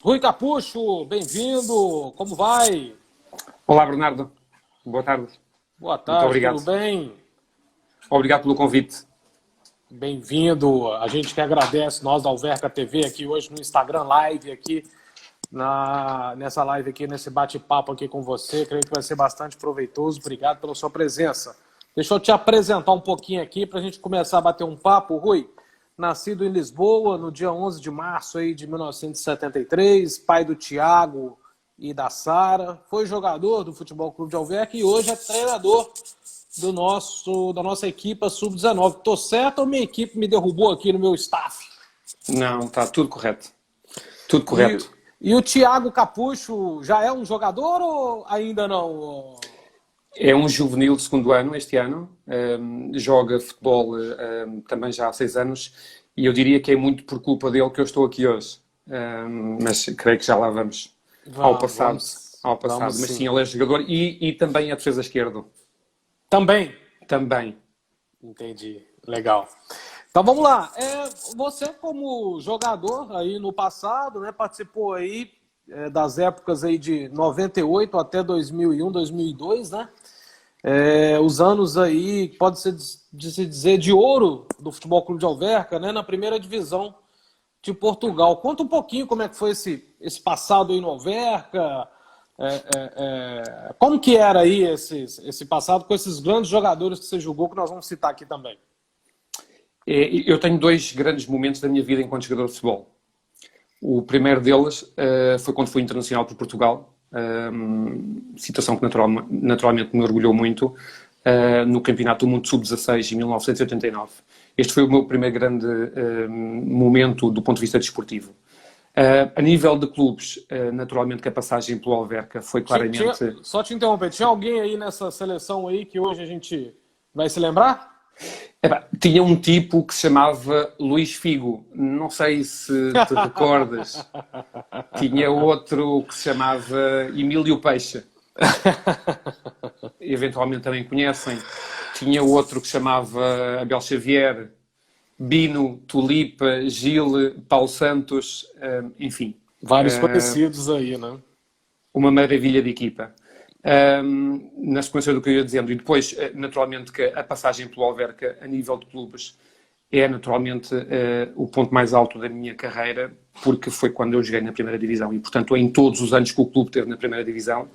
Rui Capucho, bem-vindo, como vai? Olá, Bernardo. Boa tarde. Boa Muito tarde, tudo obrigado. bem? Obrigado pelo convite. Bem-vindo, a gente que agradece, nós da Alverca TV aqui hoje no Instagram Live, aqui nessa live aqui, nesse bate-papo aqui com você, creio que vai ser bastante proveitoso, obrigado pela sua presença. Deixa eu te apresentar um pouquinho aqui para a gente começar a bater um papo. Rui, nascido em Lisboa no dia 11 de março aí de 1973, pai do Tiago e da Sara, foi jogador do Futebol Clube de Alverca e hoje é treinador da nossa equipe Sub-19. Tô certo ou minha equipe me derrubou aqui no meu staff? Não, está tudo correto. Tudo E, correto. e o Thiago Capucho já é um jogador ou ainda não? É um juvenil de segundo ano este ano. Joga futebol também já há 6 anos. E eu diria que é muito por culpa dele que eu estou aqui hoje. Mas creio que já lá vamos ao passado. Vamos Mas sim. sim, ele é jogador e também é defesa esquerdo. Também? Também. Entendi. Legal. Então vamos lá. Você como jogador aí no passado, né, participou aí das épocas aí de 98 até 2001, 2002, né? Os anos aí, pode-se dizer, de ouro do Futebol Clube de Alverca, né, na primeira divisão de Portugal. Conta um pouquinho como é que foi esse passado aí no Alverca, como que era aí esse passado com esses grandes jogadores que você jogou, que nós vamos citar aqui também. Eu tenho 2 grandes momentos da minha vida enquanto jogador de futebol. O primeiro deles foi quando fui internacional por Portugal, situação que naturalmente me orgulhou muito, no Campeonato do Mundo Sub-16 em 1989. Este foi o meu primeiro grande momento do ponto de vista desportivo. A nível de clubes, naturalmente que a passagem pelo Alverca foi claramente... Só te interromper, tinha alguém aí nessa seleção aí que hoje a gente vai se lembrar? Tinha um tipo que se chamava Luís Figo, não sei se te recordas. Tinha outro que se chamava Emílio Peixe. Eventualmente também conhecem. Tinha outro que se chamava Abel Xavier, Bino, Tulipa, Gil, Paulo Santos, enfim. Vários conhecidos aí, né? Uma maravilha de equipa. Na sequência do que eu ia dizendo, e depois, naturalmente, que a passagem pelo Alverca a nível de clubes é naturalmente o ponto mais alto da minha carreira, porque foi quando eu joguei na primeira divisão e, portanto, em todos os anos que o clube teve na primeira divisão,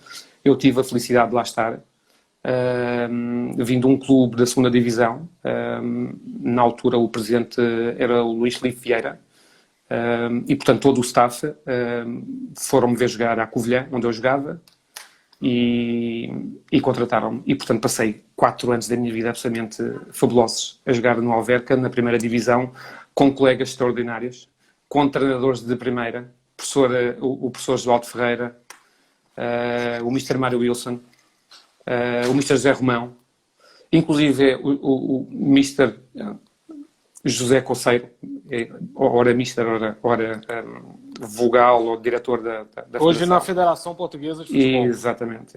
eu tive a felicidade de lá estar, vindo de um clube da segunda divisão. Na altura o presidente era o Luís Filipe Vieira, e, portanto, todo o staff foram-me ver jogar à Covilhã, onde eu jogava, e contrataram-me. E, portanto, passei 4 anos da minha vida absolutamente fabulosos a jogar no Alverca, na primeira divisão, com colegas extraordinários, com treinadores de primeira, o professor João Ferreira, o Mr. Mário Wilson, o Mr. José Romão, inclusive o Mr. José Coceiro, ora Mister, ora vogal ou diretor da Hoje Federação. na Federação Portuguesa de Futebol.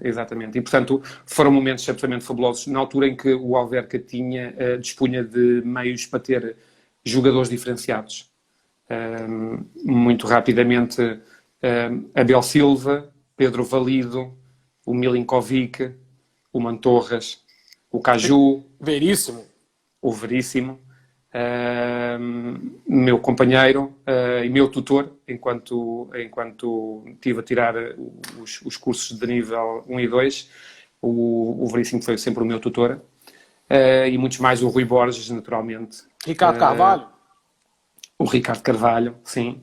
Exatamente. E, portanto, foram momentos absolutamente fabulosos. Na altura em que o Alverca dispunha de meios para ter jogadores diferenciados. Muito rapidamente, Abel Silva, Pedro Valido, o Milinkovic, o Mantorras, o Caju, Veríssimo. o Veríssimo, meu companheiro e meu tutor, enquanto estive a tirar os cursos de nível 1 e 2, o Veríssimo foi sempre o meu tutor, e muitos mais, o Rui Borges, naturalmente. Ricardo Carvalho? O Ricardo Carvalho, sim,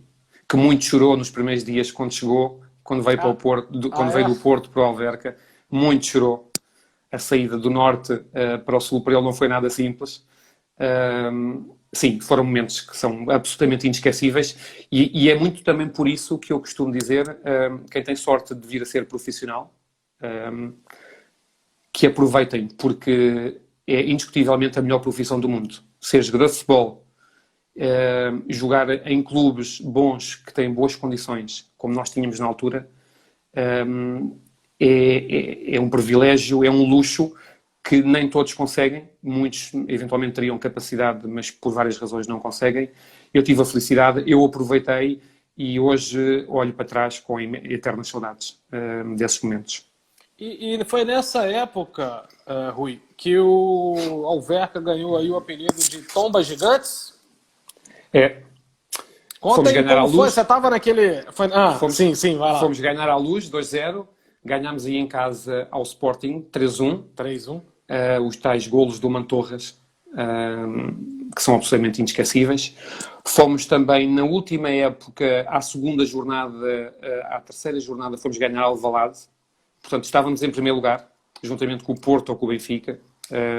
que muito chorou nos primeiros dias quando chegou, quando veio para o Porto, veio do Porto para o Alverca, muito chorou. A saída do norte para o sul para ele não foi nada simples. Sim, foram momentos que são absolutamente inesquecíveis e é muito também por isso que eu costumo dizer, quem tem sorte de vir a ser profissional, que aproveitem, porque é indiscutivelmente a melhor profissão do mundo. Ser jogador de futebol, jogar em clubes bons, que têm boas condições, como nós tínhamos na altura, é um privilégio, é um luxo que nem todos conseguem. Muitos eventualmente teriam capacidade, mas por várias razões não conseguem. Eu tive a felicidade, eu aproveitei e hoje olho para trás com eternas saudades desses momentos. E foi nessa época, Rui, que o Alverca ganhou aí o apelido de Tombas Gigantes? É. Conta Fomos aí ganhar à como foi, Luz. você estava naquele... sim, vai lá. Fomos ganhar à Luz, 2-0. Ganhámos aí em casa ao Sporting, 3-1. 3-1. Os tais golos do Mantorras, que são absolutamente inesquecíveis. Fomos também, na última época, à segunda jornada, à terceira jornada, fomos ganhar ao Alvalade. Portanto, estávamos em primeiro lugar, juntamente com o Porto ou com o Benfica,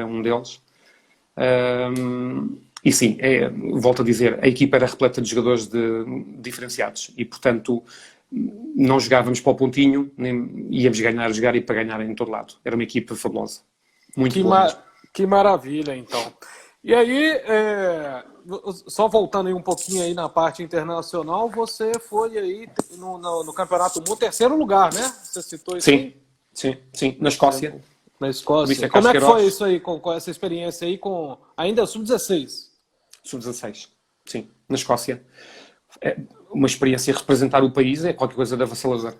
um deles. E sim, volto a dizer, a equipa era repleta de jogadores diferenciados e, portanto, não jogávamos para o pontinho, nem íamos jogar e para ganhar em todo lado. Era uma equipa fabulosa. Muito boa. Que maravilha, então. E aí, só voltando aí um pouquinho aí na parte internacional, você foi aí no Campeonato Mundo, terceiro lugar, né? Você citou isso aí? Sim, na Escócia. Na Escócia. Como é que foi isso aí, com essa experiência aí, ainda sub-16? Sub-16, sim, na Escócia. É uma experiência representar o país, é qualquer coisa de avassalador.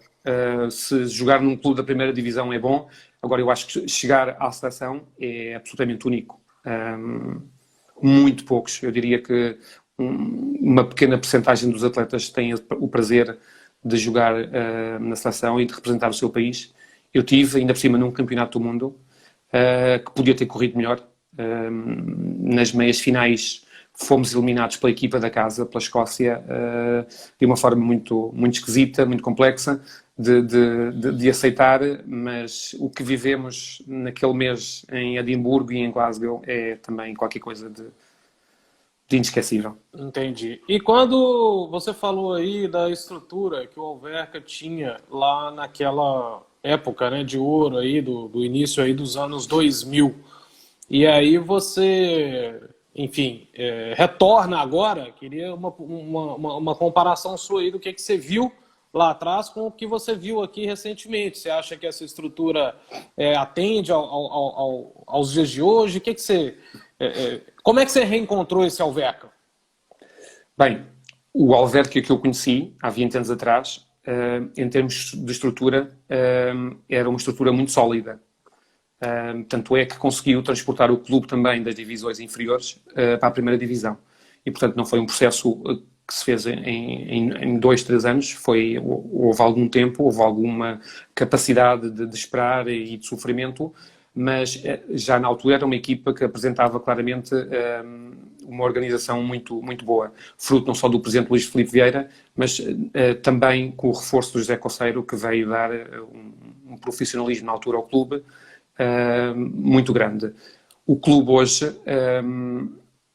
Se jogar num clube da primeira divisão é bom, agora eu acho que chegar à seleção é absolutamente único. Muito poucos, eu diria que uma pequena percentagem dos atletas têm o prazer de jogar na seleção e de representar o seu país. Eu tive, ainda por cima, num campeonato do mundo que podia ter corrido melhor. Nas meias finais fomos eliminados pela equipa da casa, pela Escócia, de uma forma muito, muito esquisita, muito complexa de aceitar, mas o que vivemos naquele mês em Edimburgo e em Glasgow é também qualquer coisa de inesquecível. Entendi. E quando você falou aí da estrutura que o Alverca tinha lá naquela época, né, de ouro aí, do início aí dos anos 2000, e aí você, enfim, retorna agora, queria uma comparação sua aí do que você viu lá atrás com o que você viu aqui recentemente. Você acha que essa estrutura atende aos dias de hoje? Como é que você reencontrou esse Alverca? Bem, o Alverca que eu conheci há 20 anos atrás, em termos de estrutura, era uma estrutura muito sólida. Tanto é que conseguiu transportar o clube também das divisões inferiores para a primeira divisão. E, portanto, não foi um processo que se fez em 2, 3 anos. Houve algum tempo, houve alguma capacidade de esperar e de sofrimento, mas já na altura era uma equipa que apresentava claramente uma organização muito, muito boa. Fruto não só do presidente Luís Filipe Vieira, mas também com o reforço do José Coceiro, que veio dar um profissionalismo na altura ao clube muito grande. O clube hoje,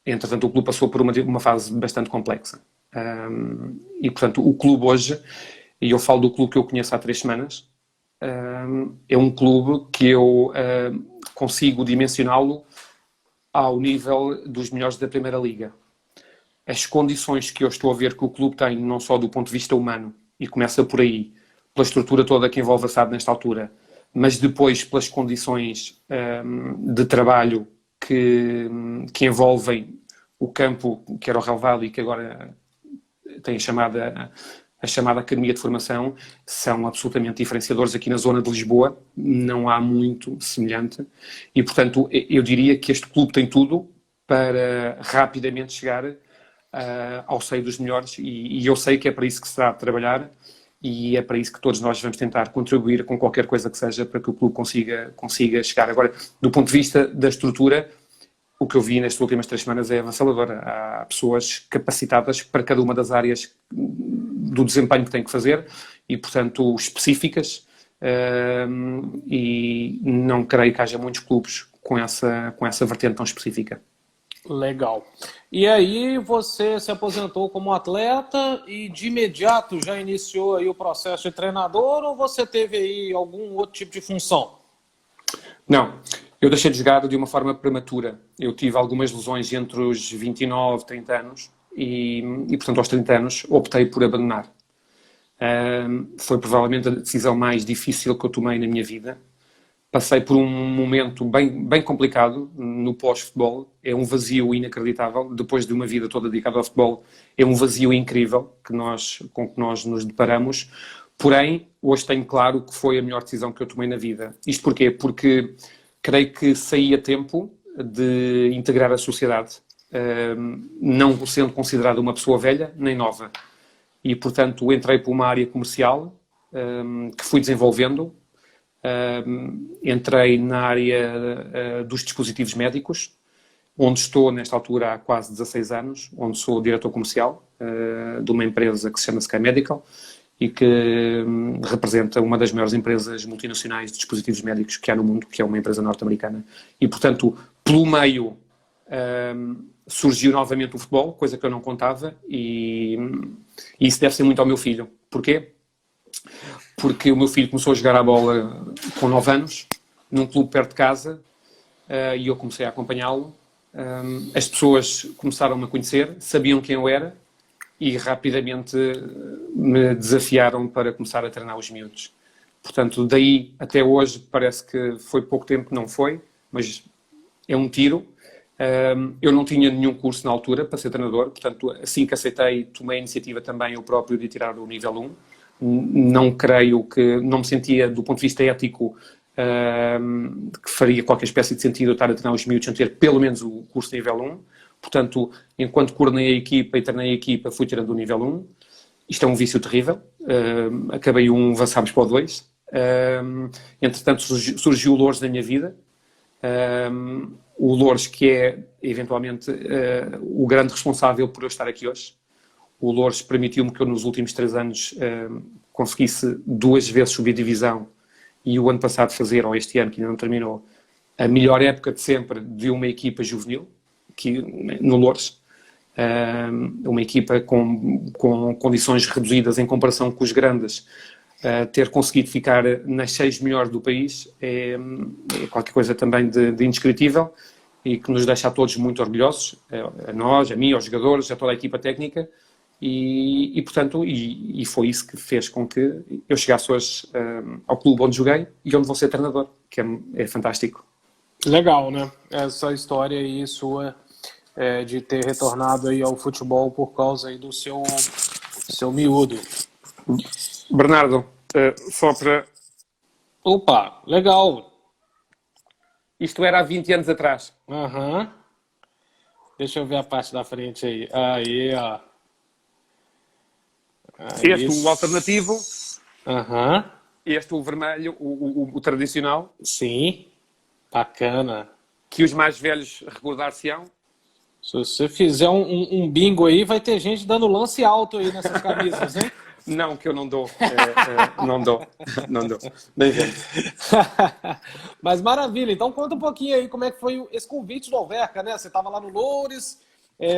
entretanto, o clube passou por uma fase bastante complexa. E, portanto, o clube hoje, e eu falo do clube que eu conheço há 3 semanas, é um clube que eu consigo dimensioná-lo ao nível dos melhores da Primeira Liga. As condições que eu estou a ver que o clube tem, não só do ponto de vista humano, e começa por aí, pela estrutura toda que envolve a SAD nesta altura, mas depois pelas condições de trabalho que envolvem o campo, que era o relevado e que agora tem a chamada Academia de Formação, são absolutamente diferenciadores aqui na zona de Lisboa, não há muito semelhante, e portanto eu diria que este clube tem tudo para rapidamente chegar ao seio dos melhores, e eu sei que é para isso que se está a trabalhar, e é para isso que todos nós vamos tentar contribuir com qualquer coisa que seja para que o clube consiga chegar. Agora, do ponto de vista da estrutura, o que eu vi nestas últimas 3 semanas é avassalador. Há pessoas capacitadas para cada uma das áreas do desempenho que têm que fazer e, portanto, específicas, e não creio que haja muitos clubes com essa vertente tão específica. Legal. E aí você se aposentou como atleta e de imediato já iniciou aí o processo de treinador, ou você teve aí algum outro tipo de função? Não, eu deixei de jogar de uma forma prematura. Eu tive algumas lesões entre os 29 e 30 anos e, portanto, aos 30 anos optei por abandonar. Foi provavelmente a decisão mais difícil que eu tomei na minha vida, Passei por um momento bem complicado no pós-futebol. É um vazio inacreditável. Depois de uma vida toda dedicada ao futebol, é um vazio incrível com que nós nos deparamos. Porém, hoje tenho claro que foi a melhor decisão que eu tomei na vida. Isto porquê? Porque creio que saí a tempo de integrar a sociedade, não sendo considerado uma pessoa velha nem nova. E, portanto, entrei para uma área comercial que fui desenvolvendo. Entrei na área dos dispositivos médicos, onde estou nesta altura há quase 16 anos, onde sou diretor comercial de uma empresa que se chama Sky Medical e que representa uma das maiores empresas multinacionais de dispositivos médicos que há no mundo, que é uma empresa norte-americana. E, portanto, pelo meio surgiu novamente o futebol, coisa que eu não contava, e isso deve ser muito ao meu filho. Porquê? Porque o meu filho começou a jogar a bola com 9 anos, num clube perto de casa, e eu comecei a acompanhá-lo. As pessoas começaram-me a conhecer, sabiam quem eu era, e rapidamente me desafiaram para começar a treinar os miúdos. Portanto, daí até hoje, parece que foi pouco tempo, não foi, mas é um tiro. Eu não tinha nenhum curso na altura para ser treinador, portanto, assim que aceitei, tomei a iniciativa também eu próprio de tirar o nível 1. Não creio que, não me sentia, do ponto de vista ético, que faria qualquer espécie de sentido eu estar a treinar os miúdos sem ter pelo menos o curso nível 1. Portanto, enquanto coordenei a equipa e treinei a equipa, fui tirando o nível 1. Isto é um vício terrível. Acabei um, avançámos para o 2. Entretanto, surgiu o Loures na minha vida. O Loures, que é, eventualmente, o grande responsável por eu estar aqui hoje. O Loures permitiu-me que eu, nos últimos 3 anos, conseguisse 2 vezes subir divisão e o ano passado fazer, ou este ano, que ainda não terminou, a melhor época de sempre de uma equipa juvenil, no Loures. Uma equipa com condições reduzidas em comparação com os grandes. Ter conseguido ficar nas 6 melhores do país é qualquer coisa também de indescritível e que nos deixa a todos muito orgulhosos, a nós, a mim, aos jogadores, a toda a equipa técnica. Portanto, foi isso que fez com que eu chegasse hoje ao clube onde joguei e onde vou ser treinador, que é fantástico. Legal, né? Essa história aí sua de ter retornado aí ao futebol por causa aí do seu miúdo. Bernardo, só para... Opa, legal. Isto era há 20 anos atrás. Aham. Deixa eu ver a parte da frente aí. Aí, ó. Este o alternativo. Aham. Este o vermelho, o tradicional. Sim. Bacana. Que os mais velhos recordar-se-ão. Se você fizer um bingo aí, vai ter gente dando lance alto aí nessas camisas, hein? Não, que eu não dou. Não dou. Nem vendo. Mas maravilha. Então conta um pouquinho aí como é que foi esse convite do Alverca, né? Você estava lá no Loures,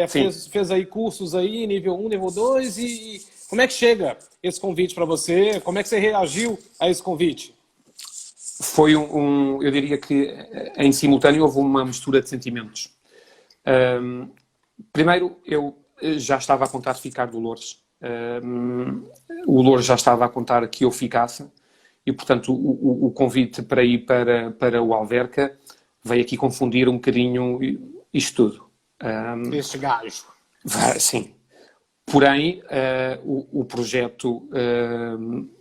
fez aí cursos aí, nível 1, nível 2, e como é que chega esse convite para você? Como é que você reagiu a esse convite? Foi eu diria que em simultâneo houve uma mistura de sentimentos. Primeiro, eu já estava a contar ficar do Loures. O Loures já estava a contar que eu ficasse e, portanto, o convite para ir para o Alverca veio aqui confundir um bocadinho isto tudo. Este gajo. Sim. Porém, o projeto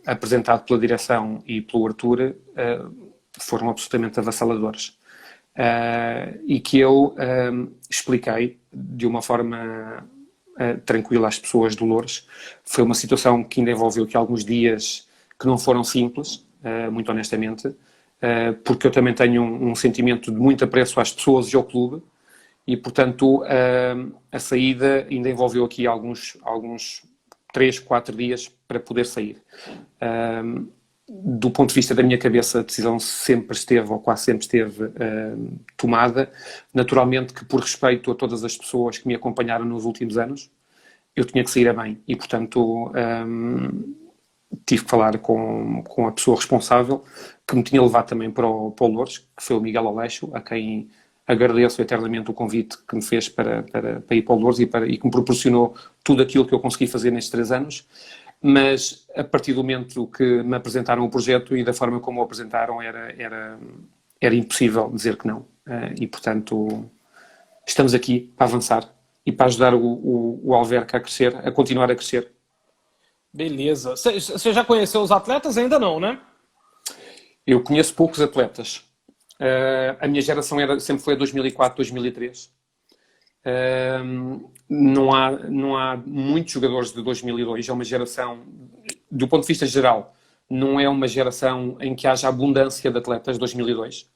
apresentado pela direção e pelo Artur foram absolutamente avassaladores. E que eu expliquei de uma forma tranquila às pessoas do Loures. Foi uma situação que ainda envolveu aqui alguns dias que não foram simples, muito honestamente, porque eu também tenho um sentimento de muito apreço às pessoas e ao clube, e portanto a saída ainda envolveu aqui alguns 3, 4 dias para poder sair. Do ponto de vista da minha cabeça, a decisão sempre esteve, ou quase sempre esteve, tomada. Naturalmente que, por respeito a todas as pessoas que me acompanharam nos últimos anos, eu tinha que sair a bem. E, portanto, tive que falar com a pessoa responsável, que me tinha levado também para o Loures, que foi o Miguel Aleixo, a quem agradeço eternamente o convite que me fez para ir para o Loures e que me proporcionou tudo aquilo que eu consegui fazer nestes 3 anos. mas a partir do momento que me apresentaram o projeto e da forma como o apresentaram, era impossível dizer que não. E, portanto, estamos aqui para avançar e para ajudar o Alverca a crescer, a continuar a crescer. Beleza. Você já conheceu os atletas? Ainda não, né? Eu conheço poucos atletas. A minha geração sempre foi a 2004, 2003. Não há muitos jogadores de 2002. É uma geração, do ponto de vista geral, não é uma geração em que haja abundância de atletas de 2002.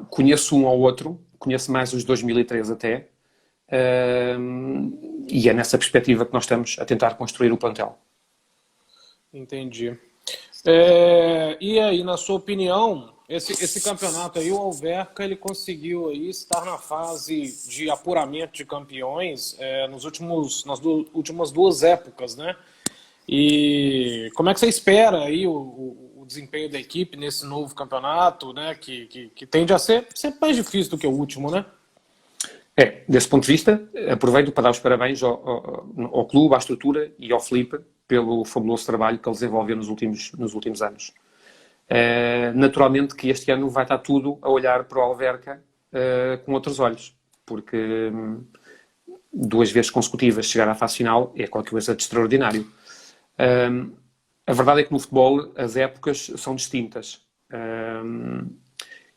Conheço um ou outro, conheço mais os 2003 até. E é nessa perspectiva que nós estamos a tentar construir o plantel. Entendi. E aí, na sua opinião, esse campeonato aí, o Alverca, ele conseguiu aí estar na fase de apuramento de campeões nas últimas 2 épocas, né? E como é que você espera aí o desempenho da equipe nesse novo campeonato, né? Que tende a ser sempre mais difícil do que o último, né? Desse ponto de vista, aproveito para dar os parabéns ao clube, à estrutura e ao Filipe pelo fabuloso trabalho que ele desenvolveu nos últimos anos. Naturalmente que este ano vai estar tudo a olhar para o Alverca com outros olhos, porque 2 vezes consecutivas chegar à fase final é qualquer coisa de extraordinário. A verdade é que no futebol as épocas são distintas.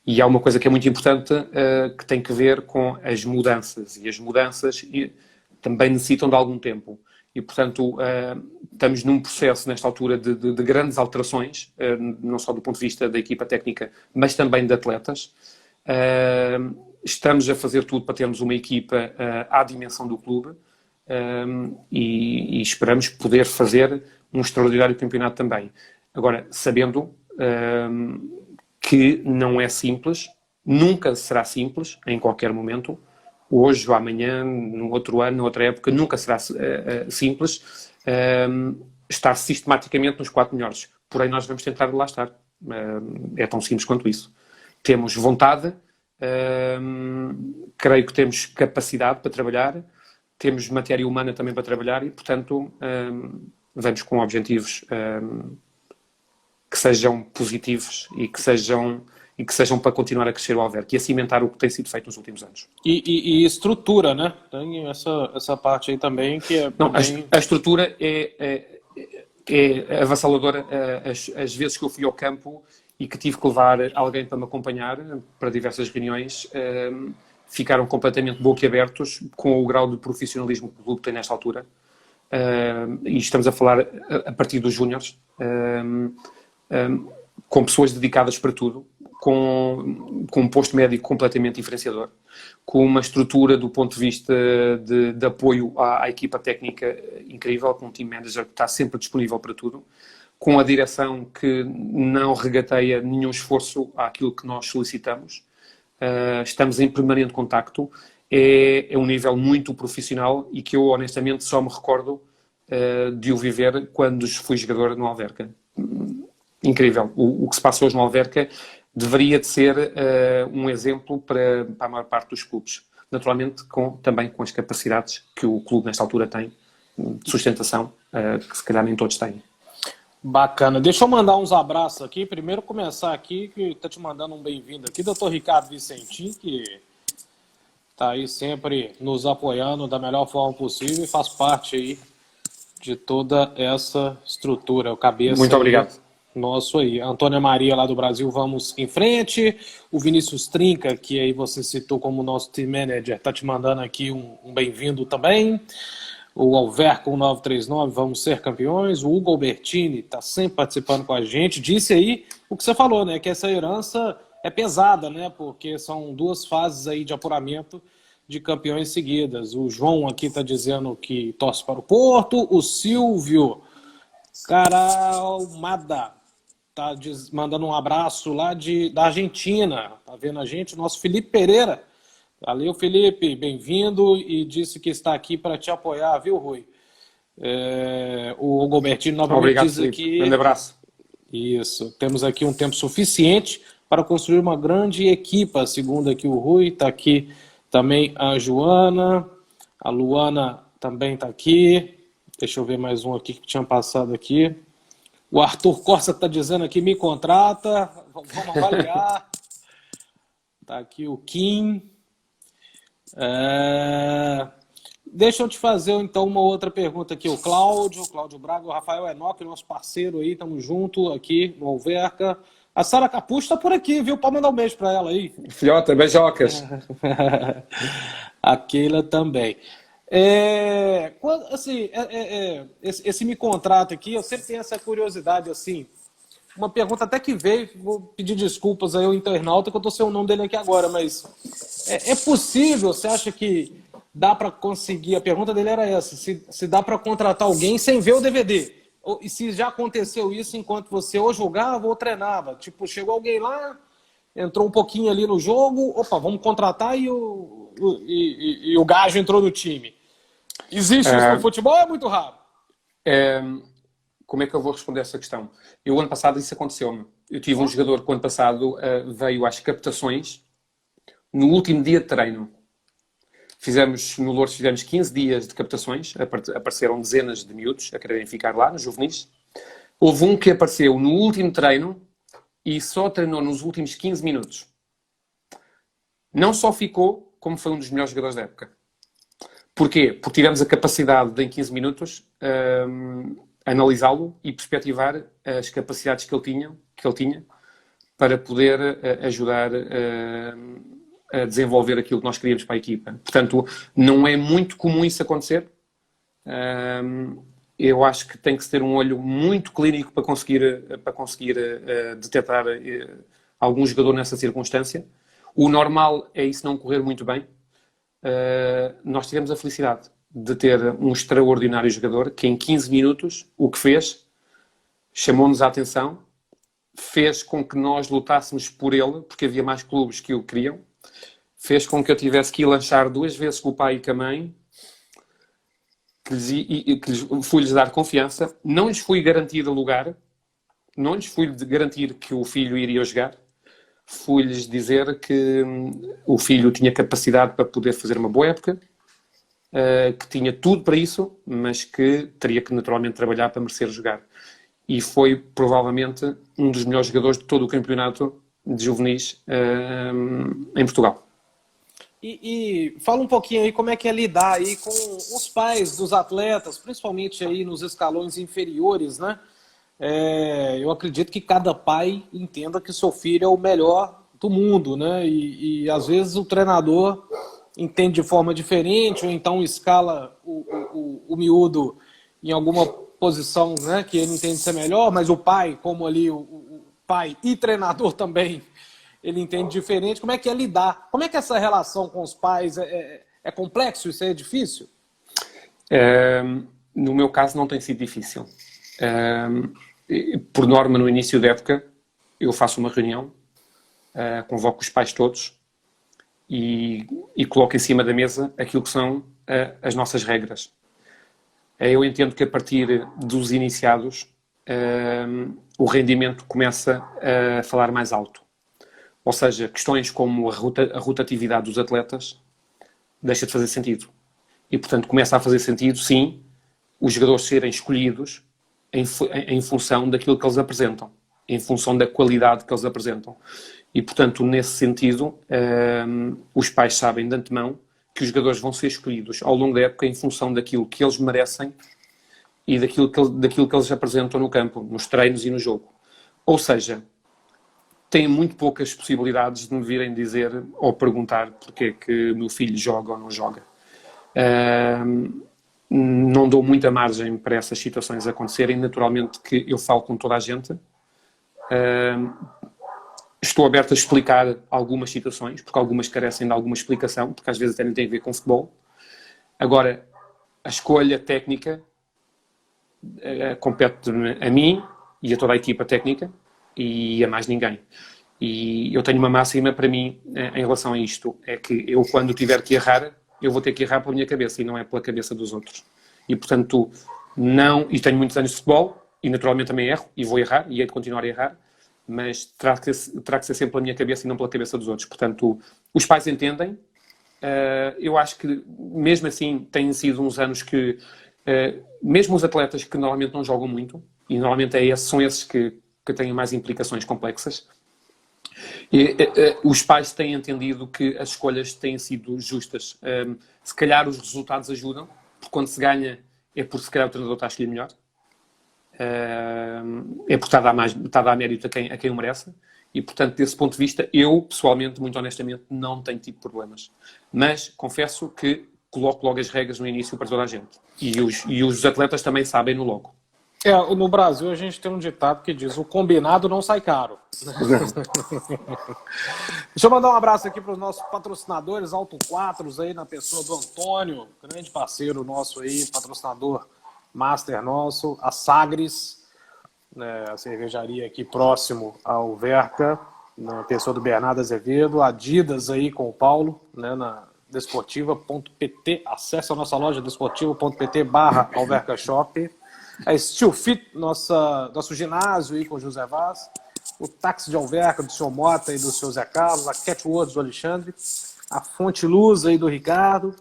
E há uma coisa que é muito importante que tem que ver com as mudanças. E as mudanças também necessitam de algum tempo. E, portanto, estamos num processo, nesta altura, de grandes alterações, não só do ponto de vista da equipa técnica, mas também de atletas. Estamos a fazer tudo para termos uma equipa à dimensão do clube e esperamos poder fazer um extraordinário campeonato também. Agora, sabendo que não é simples, nunca será simples, em qualquer momento, hoje ou amanhã, no outro ano, noutra época, nunca será simples estar sistematicamente nos 4 melhores. Porém, nós vamos tentar lá estar. É tão simples quanto isso. Temos vontade, creio que temos capacidade para trabalhar, temos matéria humana também para trabalhar e, portanto, vamos com objetivos que sejam positivos e que sejam para continuar a crescer o Alverca e a cimentar o que tem sido feito nos últimos anos. E estrutura, né? Tem essa parte aí também que é... Não, a estrutura é avassaladora. As vezes que eu fui ao campo e que tive que levar alguém para me acompanhar para diversas reuniões, ficaram completamente boquiabertos com o grau de profissionalismo que o clube tem nesta altura. E estamos a falar a partir dos júniores, com pessoas dedicadas para tudo, com um posto médico completamente diferenciador, com uma estrutura do ponto de vista de apoio à equipa técnica incrível, com um team manager que está sempre disponível para tudo, com a direção que não regateia nenhum esforço àquilo que nós solicitamos. Estamos em permanente contacto. É um nível muito profissional e que eu honestamente só me recordo de o viver quando fui jogador no Alverca. Incrível. O que se passa hoje no Alverca deveria de ser um exemplo para a maior parte dos clubes. Naturalmente, também com as capacidades que o clube nesta altura tem de sustentação, que se calhar nem todos têm. Bacana. Deixa eu mandar uns abraços aqui. Primeiro começar aqui, que está te mandando um bem-vindo aqui, Dr. Ricardo Vicentim, que está aí sempre nos apoiando da melhor forma possível e faz parte aí de toda essa estrutura. O cabeça. Muito obrigado. Nosso aí. Antônia Maria, lá do Brasil, vamos em frente. O Vinícius Trinca, que aí você citou como nosso team manager, está te mandando aqui um bem-vindo também. O Alverca 1939, vamos ser campeões. O Hugo Albertini está sempre participando com a gente. Disse aí o que você falou, né? Que essa herança é pesada, né? Porque são 2 fases aí de apuramento de campeões seguidas. O João aqui está dizendo que torce para o Porto. O Silvio Caralmada tá mandando um abraço lá da Argentina. Tá vendo a gente? O nosso Felipe Pereira. Valeu, Felipe. Bem-vindo. E disse que está aqui para te apoiar, viu, Rui? O Hugo Albertini novamente Obrigado, diz Felipe. aqui... Grande abraço. Isso. Temos aqui um tempo suficiente para construir uma grande equipa, segundo aqui o Rui. Está aqui também a Joana. A Luana também está aqui. Deixa eu ver mais um aqui que tinha passado aqui. O Arthur Costa está dizendo aqui, me contrata, vamos avaliar. Tá aqui o Kim. Deixa eu te fazer, então, uma outra pergunta aqui. O Cláudio Braga, o Rafael Enoque, nosso parceiro aí, estamos juntos aqui no Alverca. A Sara Capucho está por aqui, viu? Pode mandar um beijo para ela aí. Filhota, beijocas. A Keila também. Assim, esse me contrata aqui, eu sempre tenho essa curiosidade, assim. Uma pergunta até que veio, vou pedir desculpas aí ao internauta, que eu estou sem o nome dele aqui agora, mas é possível, você acha que dá para conseguir, a pergunta dele era essa, se dá para contratar alguém sem ver o DVD, e se já aconteceu isso enquanto você ou jogava ou treinava, tipo, chegou alguém lá, entrou um pouquinho ali no jogo, opa, vamos contratar e o gajo entrou no time. Existe isso no futebol ou é muito raro? Como é que eu vou responder essa questão? Eu, ano passado, isso aconteceu-me. Eu tive um jogador que, ano passado, veio às captações no último dia de treino. No Loures fizemos 15 dias de captações, apareceram dezenas de miúdos a quererem ficar lá, nos juvenis. Houve um que apareceu no último treino e só treinou nos últimos 15 minutos. Não só ficou, como foi um dos melhores jogadores da época. Porquê? Porque tivemos a capacidade de, em 15 minutos, analisá-lo e perspectivar as capacidades que ele tinha para poder ajudar a desenvolver aquilo que nós queríamos para a equipa. Portanto, não é muito comum isso acontecer. Eu acho que tem que se ter um olho muito clínico para conseguir detectar algum jogador nessa circunstância. O normal é isso não correr muito bem. Nós tivemos a felicidade de ter um extraordinário jogador que em 15 minutos o que fez chamou-nos a atenção, fez com que nós lutássemos por ele, porque havia mais clubes que o queriam, fez com que eu tivesse que ir lanchar 2 vezes com o pai e com a mãe, que fui-lhes dar confiança, não lhes fui garantir lugar, não lhes fui garantir que o filho iria jogar, fui-lhes dizer que o filho tinha capacidade para poder fazer uma boa época, que tinha tudo para isso, mas que teria que naturalmente trabalhar para merecer jogar. E foi provavelmente um dos melhores jogadores de todo o campeonato de juvenis em Portugal. E fala um pouquinho aí como é que é lidar aí com os pais dos atletas, principalmente aí nos escalões inferiores, né? Eu acredito que cada pai entenda que seu filho é o melhor do mundo, né? E às vezes o treinador entende de forma diferente, ou então escala o miúdo em alguma posição, né, que ele entende ser melhor, mas o pai, como ali o pai e treinador também, ele entende diferente. Como é que é lidar? Como é que é essa relação com os pais? É complexo? Isso é difícil? No meu caso não tem sido difícil. Por norma, no início da época, eu faço uma reunião, convoco os pais todos e coloco em cima da mesa aquilo que são as nossas regras. Eu entendo que a partir dos iniciados o rendimento começa a falar mais alto. Ou seja, questões como a rotatividade dos atletas deixa de fazer sentido. E, portanto, começa a fazer sentido, sim, os jogadores serem escolhidos em função daquilo que eles apresentam, em função da qualidade que eles apresentam. E, portanto, nesse sentido, os pais sabem de antemão que os jogadores vão ser escolhidos ao longo da época em função daquilo que eles merecem e daquilo que eles apresentam no campo, nos treinos e no jogo. Ou seja, têm muito poucas possibilidades de me virem dizer ou perguntar porque é que o meu filho joga ou não joga. Não dou muita margem para essas situações acontecerem. Naturalmente que eu falo com toda a gente. Estou aberto a explicar algumas situações, porque algumas carecem de alguma explicação, porque às vezes até não têm a ver com futebol. Agora, a escolha técnica compete a mim e a toda a equipa técnica e a mais ninguém. E eu tenho uma máxima para mim em relação a isto, é que eu quando tiver que errar, eu vou ter que errar pela minha cabeça e não é pela cabeça dos outros. E portanto, e tenho muitos anos de futebol e naturalmente também erro e vou errar e hei de continuar a errar, mas terá que ser sempre pela minha cabeça e não pela cabeça dos outros. Portanto, os pais entendem. Eu acho que, mesmo assim, têm sido uns anos que mesmo os atletas que normalmente não jogam muito, e normalmente são esses que têm mais implicações complexas, os pais têm entendido que as escolhas têm sido justas. Se calhar os resultados ajudam, porque quando se ganha é porque se calhar o treinador está a escolher melhor. É porque está a dar mérito a quem o merece. E, portanto, desse ponto de vista, eu, pessoalmente, muito honestamente, não tenho tido problemas. Mas confesso que coloco logo as regras no início para toda a gente. E os atletas também sabem no logo. No Brasil a gente tem um ditado que diz: o combinado não sai caro. Deixa eu mandar um abraço aqui para os nossos patrocinadores, Auto Quatros, aí na pessoa do Antônio, grande parceiro nosso aí, patrocinador master nosso, a Sagres, a cervejaria aqui próximo ao Verca, na pessoa do Bernardo Azevedo, Adidas aí com o Paulo, né, na desportiva.pt, acesse a nossa loja desportiva.pt/Alverca Shop. A Steel Fit, nosso ginásio aí com o José Vaz, o Táxi de Alverca do seu Mota e do seu Zé Carlos, a Catwords do Alexandre, a Fonte Luz aí do Ricardo,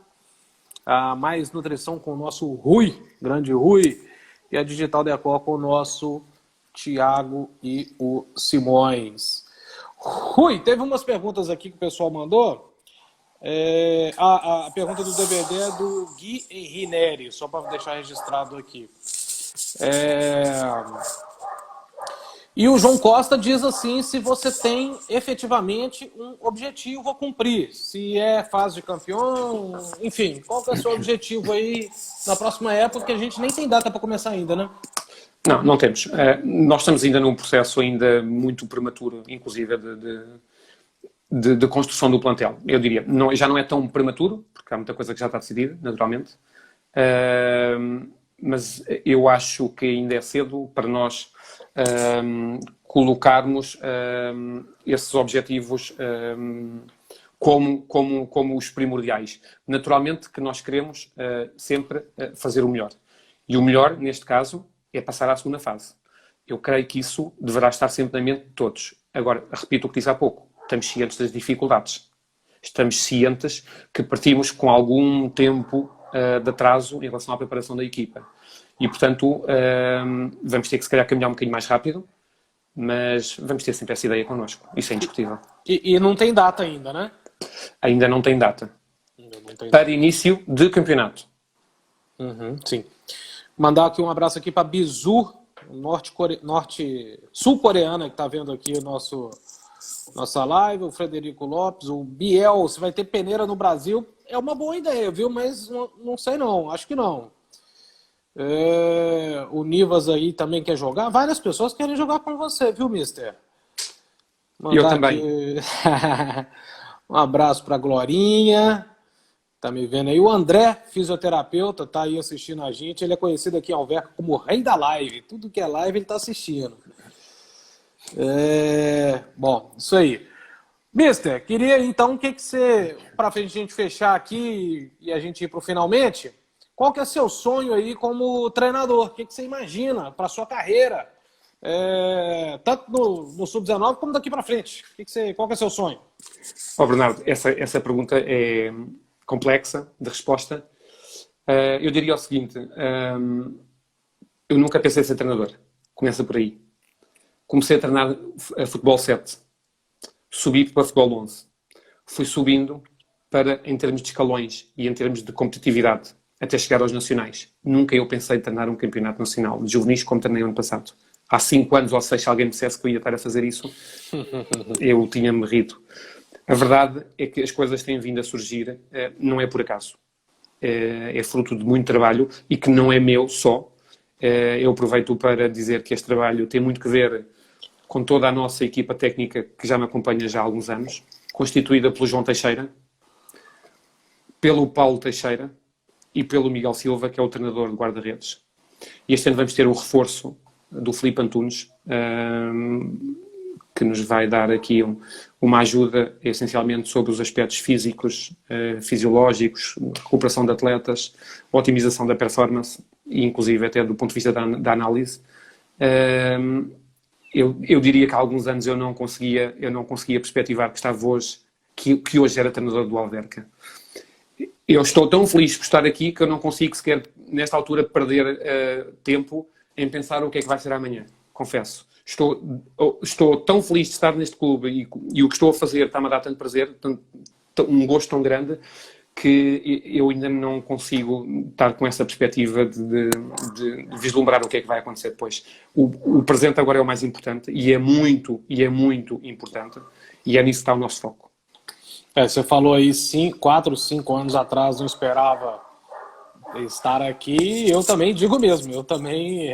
a Mais Nutrição com o nosso Rui, grande Rui, e a Digital Decor com o nosso Tiago e o Simões. Rui, teve umas perguntas aqui que o pessoal mandou. A pergunta do DVD é do Gui Henri Neri, só para deixar registrado aqui. E o João Costa diz assim: se você tem efetivamente um objetivo a cumprir, se é fase de campeão, enfim, qual que é o seu objetivo aí na próxima época, que a gente nem tem data para começar ainda, né? Não temos. Nós estamos ainda num processo ainda muito prematuro, inclusive de construção do plantel. Eu diria, já não é tão prematuro, porque há muita coisa que já está decidida, naturalmente. Mas eu acho que ainda é cedo para nós colocarmos esses objetivos como os primordiais. Naturalmente que nós queremos sempre fazer o melhor. E o melhor, neste caso, é passar à segunda fase. Eu creio que isso deverá estar sempre na mente de todos. Agora, repito o que disse há pouco. Estamos cientes das dificuldades. Estamos cientes que partimos com algum tempo de atraso em relação à preparação da equipa. E, portanto, vamos ter que, se calhar, caminhar um bocadinho mais rápido, mas vamos ter sempre essa ideia connosco. Isso é indiscutível. E não tem data ainda, né? Ainda não tem data. Para início de campeonato. Sim. Mandar aqui um abraço aqui para Bizu, sul-coreana, que está vendo aqui nossa live, o Frederico Lopes, o Biel. Se vai ter peneira no Brasil, é uma boa ideia, viu? Mas não sei não, acho que não. O Nivas aí também quer jogar. Várias pessoas querem jogar com você, viu, mister? Eu também. Um abraço para Glorinha. Tá me vendo aí? O André, fisioterapeuta, tá aí assistindo a gente. Ele é conhecido aqui em Alverca como o rei da live. Tudo que é live ele tá assistindo. Bom, isso aí. Mister, queria então que você, para a gente fechar aqui e a gente ir para o finalmente, qual que é seu sonho aí como treinador? O que você imagina para sua carreira? Tanto no Sub-19 como daqui para frente. Qual que é seu sonho? Bernardo, essa pergunta é complexa de resposta. Eu diria o seguinte: eu nunca pensei em ser treinador. Começa por aí. Comecei a treinar a futebol 7. Subi para futebol 11. Fui subindo em termos de escalões e em termos de competitividade, até chegar aos nacionais. Nunca eu pensei em treinar um campeonato nacional de juvenis como treinei ano passado. Há 5 anos ou 6, se alguém me dissesse que eu ia estar a fazer isso, eu tinha-me rido. A verdade é que as coisas têm vindo a surgir, não é por acaso. É fruto de muito trabalho e que não é meu só. Eu aproveito para dizer que este trabalho tem muito que ver com toda a nossa equipa técnica que já me acompanha já há alguns anos, constituída pelo João Teixeira, pelo Paulo Teixeira e pelo Miguel Silva, que é o treinador de guarda-redes. E este ano vamos ter o reforço do Filipe Antunes, que nos vai dar aqui uma ajuda essencialmente sobre os aspectos físicos, fisiológicos, recuperação de atletas, otimização da performance e inclusive até do ponto de vista da análise. Eu diria que há alguns anos eu não conseguia perspectivar que estava hoje, que hoje era treinador do Alverca. Eu estou tão feliz por estar aqui que eu não consigo sequer, nesta altura, perder tempo em pensar o que é que vai ser amanhã. Confesso. Estou tão feliz de estar neste clube e o que estou a fazer está-me a dar tanto prazer, um gosto tão grande, que eu ainda não consigo estar com essa perspectiva de vislumbrar o que é que vai acontecer depois. O presente agora é o mais importante e é muito importante, e é nisso que está o nosso foco. Você falou aí 4, 5 anos atrás não esperava estar aqui. Eu também digo mesmo, eu também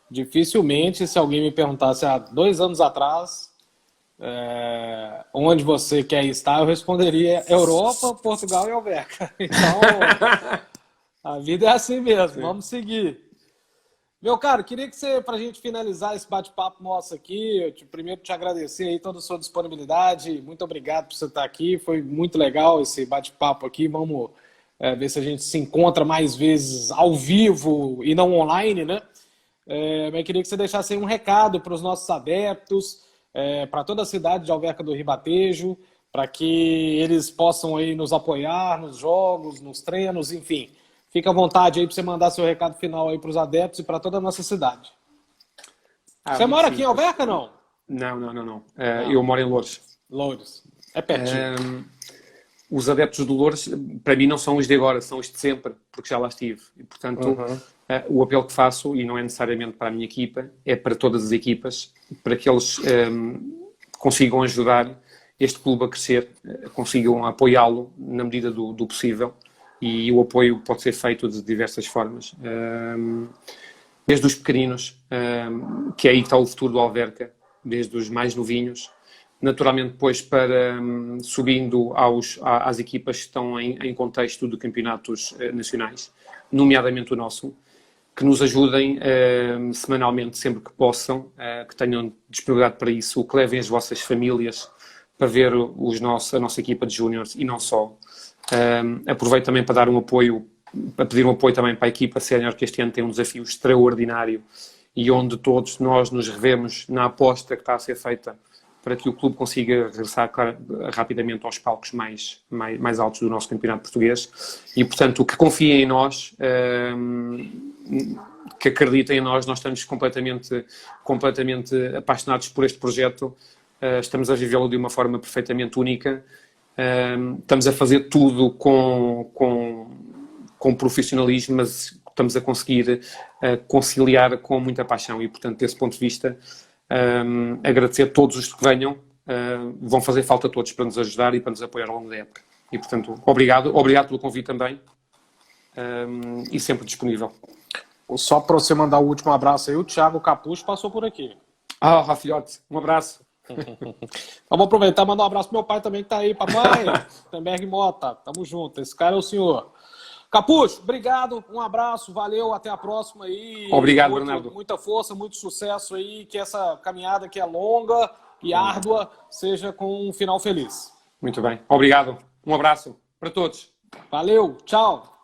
dificilmente, se alguém me perguntasse há 2 anos atrás onde você quer estar, eu responderia Europa, Portugal e Alverca. Então, a vida é assim mesmo. Sim. Vamos seguir. Meu caro, queria que você, para a gente finalizar esse bate-papo nosso aqui, primeiro te agradecer aí toda a sua disponibilidade. Muito obrigado por você estar aqui. Foi muito legal esse bate-papo aqui. Vamos ver se a gente se encontra mais vezes ao vivo e não online, né? Mas queria que você deixasse aí um recado para os nossos adeptos, para toda a cidade de Alverca do Ribatejo, para que eles possam aí nos apoiar nos jogos, nos treinos, enfim. Fica à vontade aí para você mandar seu recado final aí para os adeptos e para toda a nossa cidade. Você mora aqui em Alverca, não? Não. Eu moro em Loures. Loures. É pertinho. Os adeptos do Loures, para mim, não são os de agora, são os de sempre, porque já lá estive. E, portanto, o apelo que faço, e não é necessariamente para a minha equipa, é para todas as equipas, para que eles consigam ajudar este clube a crescer, consigam apoiá-lo na medida do possível. E o apoio pode ser feito de diversas formas. Desde os pequeninos, que é aí que está o futuro do Alverca, desde os mais novinhos, naturalmente depois para subindo às equipas que estão em contexto de campeonatos nacionais, nomeadamente o nosso, que nos ajudem semanalmente, sempre que possam, que tenham disponibilidade para isso, que levem as vossas famílias para ver a nossa equipa de júniores e não só. Aproveito também para dar para pedir um apoio também para a equipa sénior, que este ano tem um desafio extraordinário e onde todos nós nos revemos na aposta que está a ser feita para que o clube consiga regressar rapidamente aos palcos mais altos do nosso campeonato português. E, portanto, que confiem em nós, que acreditem em nós, nós estamos completamente apaixonados por este projeto, estamos a vivê-lo de uma forma perfeitamente única. Estamos a fazer tudo com profissionalismo, mas estamos a conseguir conciliar com muita paixão e, portanto, desse ponto de vista, agradecer a todos os que venham, vão fazer falta a todos para nos ajudar e para nos apoiar ao longo da época. E, portanto, obrigado pelo convite também e sempre disponível. Só para você mandar o último abraço aí, o Thiago Capucho passou por aqui. Rafiote, um abraço. Vamos aproveitar e mandar um abraço pro meu pai também que tá aí. Papai, Tenberg Mota, tamo junto. Esse cara é o senhor. Capucho, obrigado, um abraço, valeu, até a próxima aí. Obrigado, Bernardo. Muita força, muito sucesso aí, que essa caminhada que é longa e árdua seja com um final feliz. Muito bem, obrigado. Um abraço para todos. Valeu, tchau.